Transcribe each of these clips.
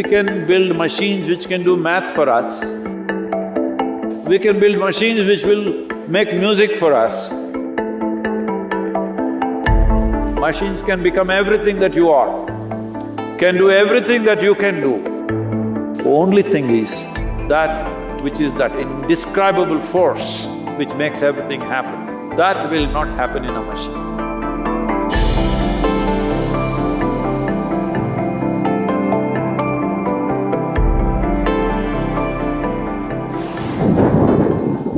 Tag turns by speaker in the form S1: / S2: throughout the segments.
S1: we can build machines which can do math for us. We can build machines which will make music for us. Machines can become everything that you are, can do everything that you can do. Only thing is that which is that indescribable force which makes everything happen, that will not happen in a machine.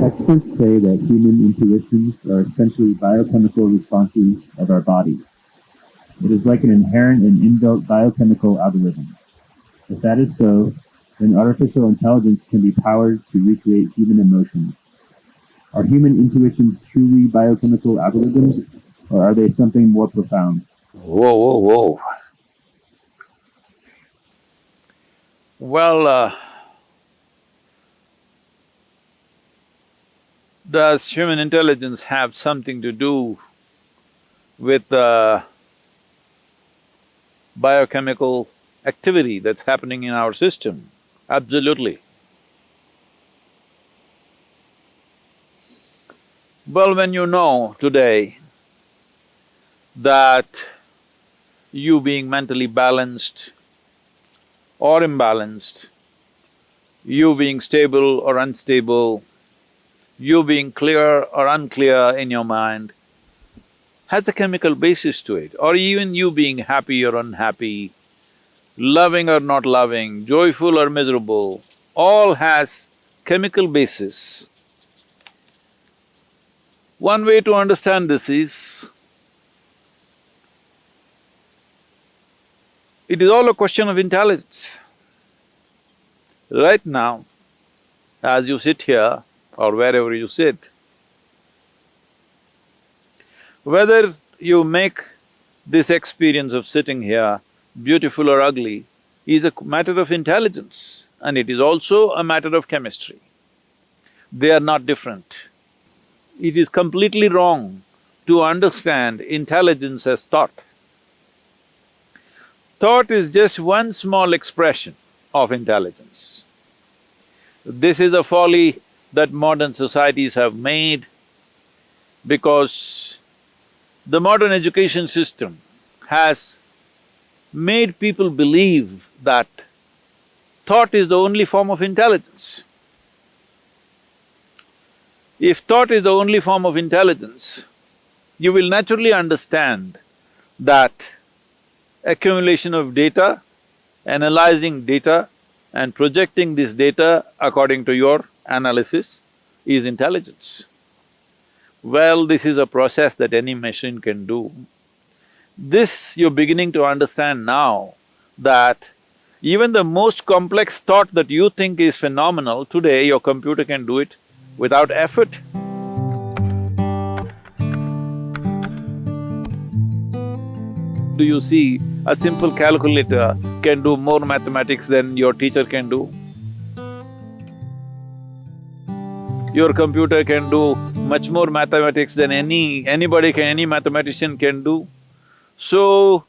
S2: Experts say that human intuitions are essentially biochemical responses of our body. It is like an inherent and inbuilt biochemical algorithm. If that is so, then artificial intelligence can be powered to recreate human emotions. Are human intuitions truly biochemical algorithms, or are they something more profound?
S1: Whoa. Well, does human intelligence have something to do with the biochemical activity that's happening in our system? Absolutely. Well, when you know today that you being mentally balanced or imbalanced, you being stable or unstable, you being clear or unclear in your mind, has a chemical basis to it, or even you being happy or unhappy, loving or not loving, joyful or miserable, all has chemical basis. One way to understand this is, it is all a question of intelligence. Right now, as you sit here or wherever you sit, whether you make this experience of sitting here beautiful or ugly is a matter of intelligence, and it is also a matter of chemistry. They are not different. It is completely wrong to understand intelligence as thought. Thought is just one small expression of intelligence. This is a folly that modern societies have made because the modern education system has made people believe that thought is the only form of intelligence. If thought is the only form of intelligence, you will naturally understand that accumulation of data, analyzing data and projecting this data according to your analysis is intelligence. Well, this is a process that any machine can do. This you're beginning to understand now, that even the most complex thought that you think is phenomenal, today your computer can do it without effort. Do you see a simple calculator can do more mathematics than your teacher can do? Your computer can do much more mathematics than any mathematician can do. So,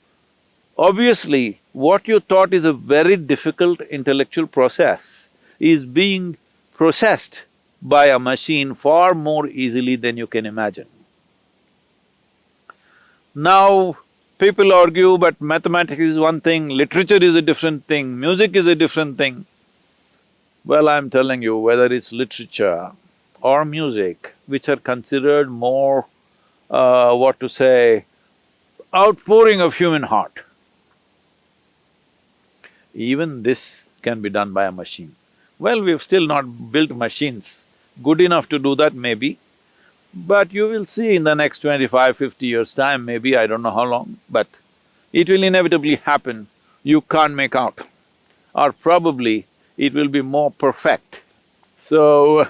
S1: obviously, what you thought is a very difficult intellectual process is being processed by a machine far more easily than you can imagine. Now, people argue, but mathematics is one thing, literature is a different thing, music is a different thing. Well, I'm telling you, whether it's literature or music, which are considered more, outpouring of human heart, even this can be done by a machine. Well, we've still not built machines good enough to do that maybe, but you will see in the next 25, 50 years' time, maybe, I don't know how long, but it will inevitably happen, you can't make out. Or probably it will be more perfect. So,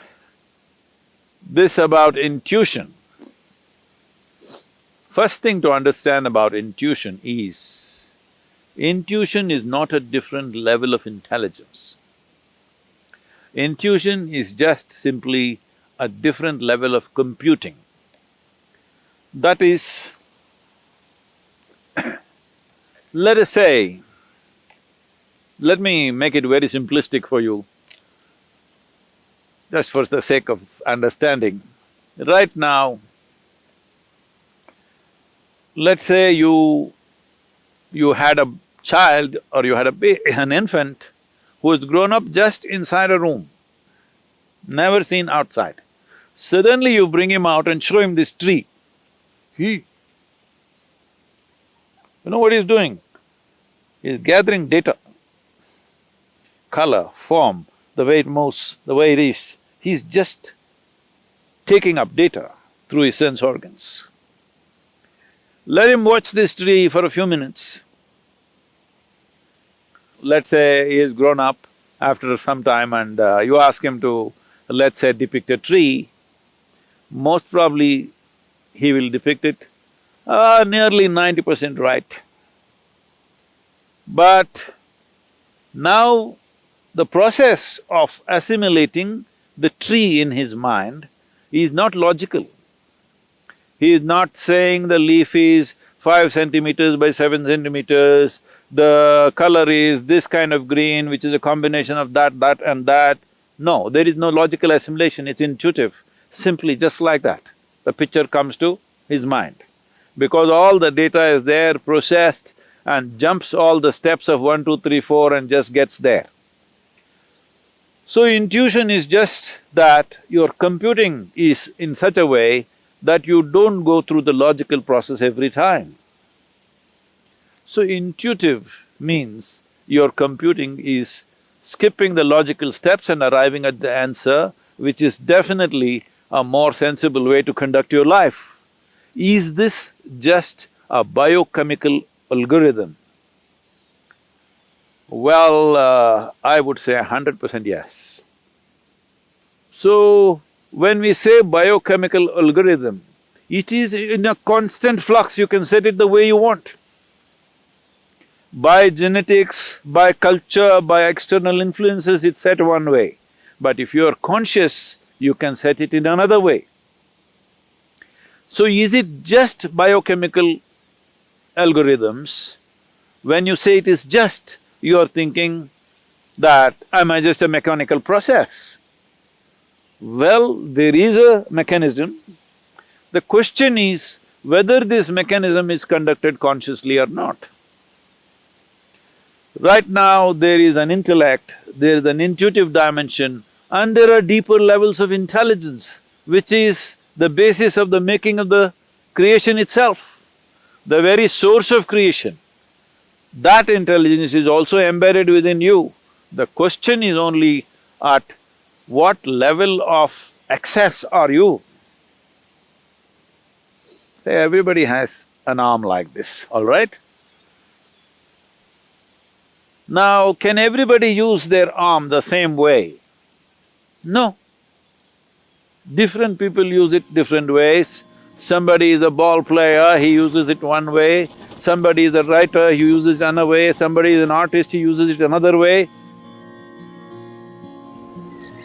S1: this about intuition. First thing to understand about intuition is not a different level of intelligence. Intuition is just simply a different level of computing. That is, let us say Let me make it very simplistic for you, just for the sake of understanding. Right now, let's say you had a child or you had an infant who has grown up just inside a room, never seen outside. Suddenly you bring him out and show him this tree. You know what he's doing? He's gathering data, color, form, the way it moves, the way it is. He's just taking up data through his sense organs. Let him watch this tree for a few minutes. Let's say he has grown up after some time and you ask him to, let's say, depict a tree, most probably he will depict it nearly 90% right. But now the process of assimilating the tree in his mind is not logical. He is not saying the leaf is 5 centimeters by 7 centimeters, the color is this kind of green which is a combination of that, that and that. No, there is no logical assimilation, it's intuitive, simply just like that. The picture comes to his mind. Because all the data is there, processed and jumps all the steps of 1, 2, 3, 4 and just gets there. So intuition is just that your computing is in such a way that you don't go through the logical process every time. So intuitive means your computing is skipping the logical steps and arriving at the answer, which is definitely a more sensible way to conduct your life. Is this just a biochemical algorithm? Well, I would say 100% yes. So, when we say biochemical algorithm, it is in a constant flux, you can set it the way you want. By genetics, by culture, by external influences, it's set one way. But if you are conscious, you can set it in another way. So is it just biochemical algorithms? When you say it is just, you are thinking that, am I just a mechanical process? Well, there is a mechanism. The question is whether this mechanism is conducted consciously or not. Right now, there is an intellect, there is an intuitive dimension, and there are deeper levels of intelligence, which is the basis of the making of the creation itself, the very source of creation. That intelligence is also embedded within you. The question is only at what level of access are you? Say, everybody has an arm like this, all right? Now, can everybody use their arm the same way? No. Different people use it different ways. Somebody is a ball player, he uses it one way. Somebody is a writer, he uses it another way. Somebody is an artist, he uses it another way.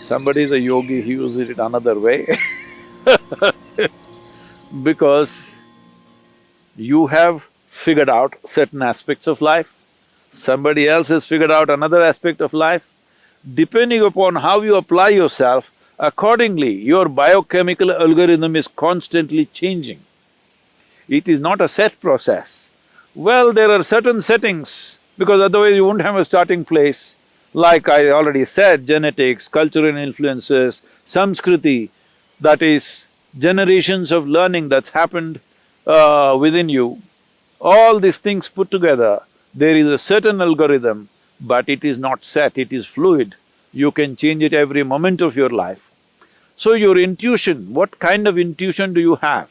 S1: Somebody is a yogi, he uses it another way because you have figured out certain aspects of life, somebody else has figured out another aspect of life. Depending upon how you apply yourself, accordingly, your biochemical algorithm is constantly changing. It is not a set process. Well, there are certain settings, because otherwise you won't have a starting place. Like I already said, genetics, cultural influences, Samskriti, that is generations of learning that's happened within you. All these things put together, there is a certain algorithm, but it is not set, it is fluid. You can change it every moment of your life. So your intuition, what kind of intuition do you have?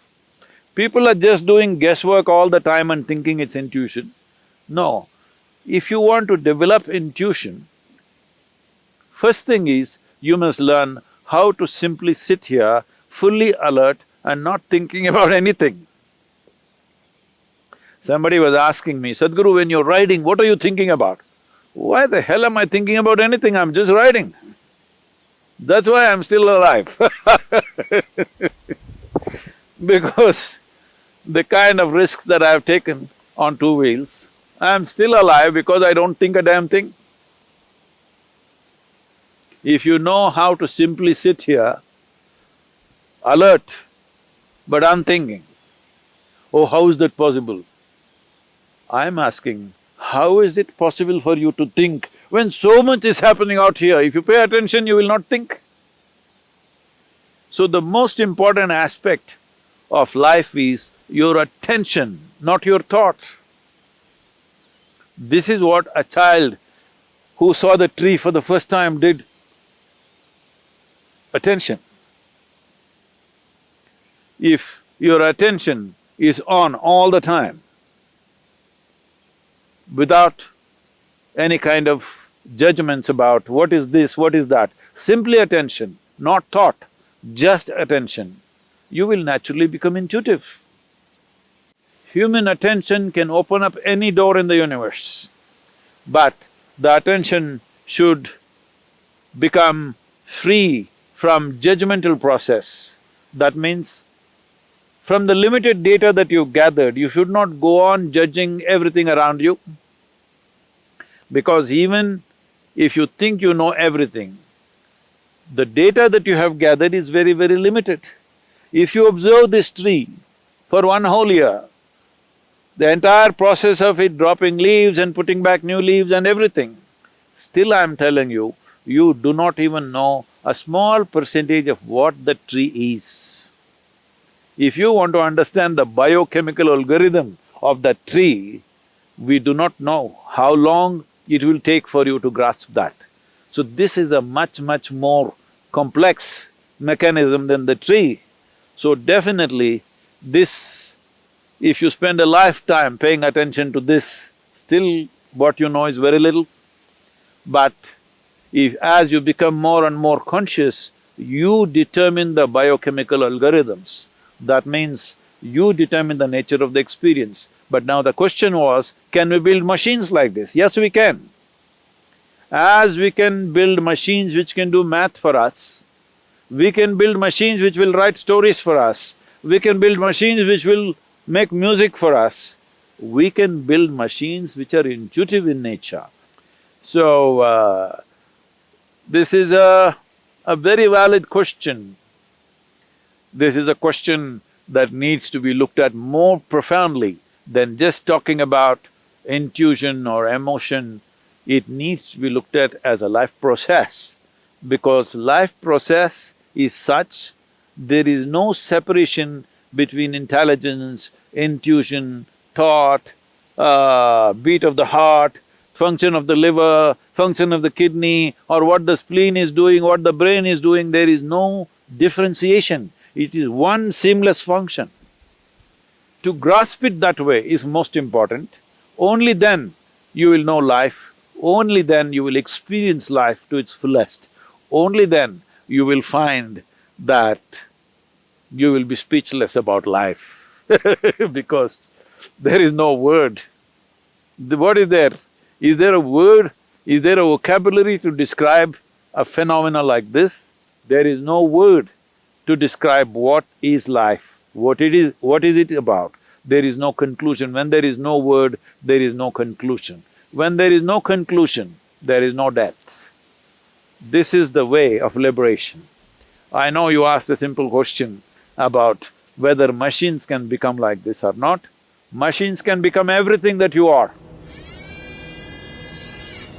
S1: People are just doing guesswork all the time and thinking it's intuition. No, if you want to develop intuition, first thing is, you must learn how to simply sit here, fully alert and not thinking about anything. Somebody was asking me, Sadhguru, when you're riding, what are you thinking about? Why the hell am I thinking about anything? I'm just riding. That's why I'm still alive because the kind of risks that I've taken on 2 wheels, I'm still alive because I don't think a damn thing. If you know how to simply sit here, alert but unthinking, oh, how is that possible? I'm asking, how is it possible for you to think when so much is happening out here? If you pay attention, you will not think. So the most important aspect of life is your attention, not your thoughts. This is what a child who saw the tree for the first time did. Attention. If your attention is on all the time, without any kind of judgments about what is this, what is that, simply attention, not thought, just attention, you will naturally become intuitive. Human attention can open up any door in the universe, but the attention should become free from judgmental process. That means, from the limited data that you've gathered, you should not go on judging everything around you. Because even if you think you know everything, the data that you have gathered is very, very limited. If you observe this tree for one whole year, the entire process of it dropping leaves and putting back new leaves and everything, still I'm telling you, you do not even know a small percentage of what the tree is. If you want to understand the biochemical algorithm of that tree, we do not know how long it will take for you to grasp that. So this is a much, much more complex mechanism than the tree. So definitely this, if you spend a lifetime paying attention to this, still what you know is very little. But if as you become more and more conscious, you determine the biochemical algorithms. That means you determine the nature of the experience. But now the question was, can we build machines like this? Yes, we can. As we can build machines which can do math for us, we can build machines which will write stories for us, we can build machines which will make music for us, we can build machines which are intuitive in nature. So, this is a very valid question. This is a question that needs to be looked at more profoundly than just talking about intuition or emotion. It needs to be looked at as a life process, because life process is such, there is no separation between intelligence, intuition, thought, beat of the heart, function of the liver, function of the kidney, or what the spleen is doing, what the brain is doing, there is no differentiation. It is one seamless function. To grasp it that way is most important. Only then you will know life, only then you will experience life to its fullest. Only then you will find that you will be speechless about life because there is no word. What is there? Is there a word? Is there a vocabulary to describe a phenomena like this? There is no word to describe what is life, what is it about. There is no conclusion. When there is no word, there is no conclusion. When there is no conclusion, there is no death. This is the way of liberation. I know you asked a simple question about whether machines can become like this or not. Machines can become everything that you are,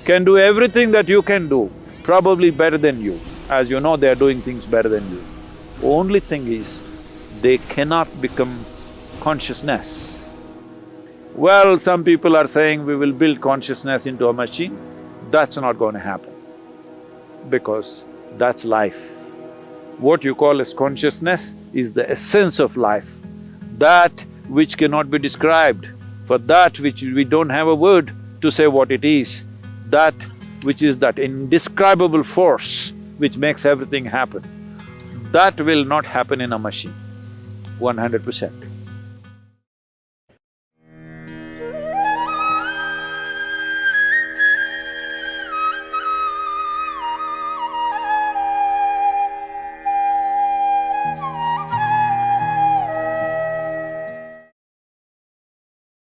S1: can do everything that you can do, probably better than you. As you know, they are doing things better than you. Only thing is, they cannot become consciousness. Well, some people are saying we will build consciousness into a machine. That's not going to happen, because that's life. What you call as consciousness is the essence of life, that which cannot be described, for that which we don't have a word to say what it is, that which is that indescribable force which makes everything happen. That will not happen in a machine, 100%.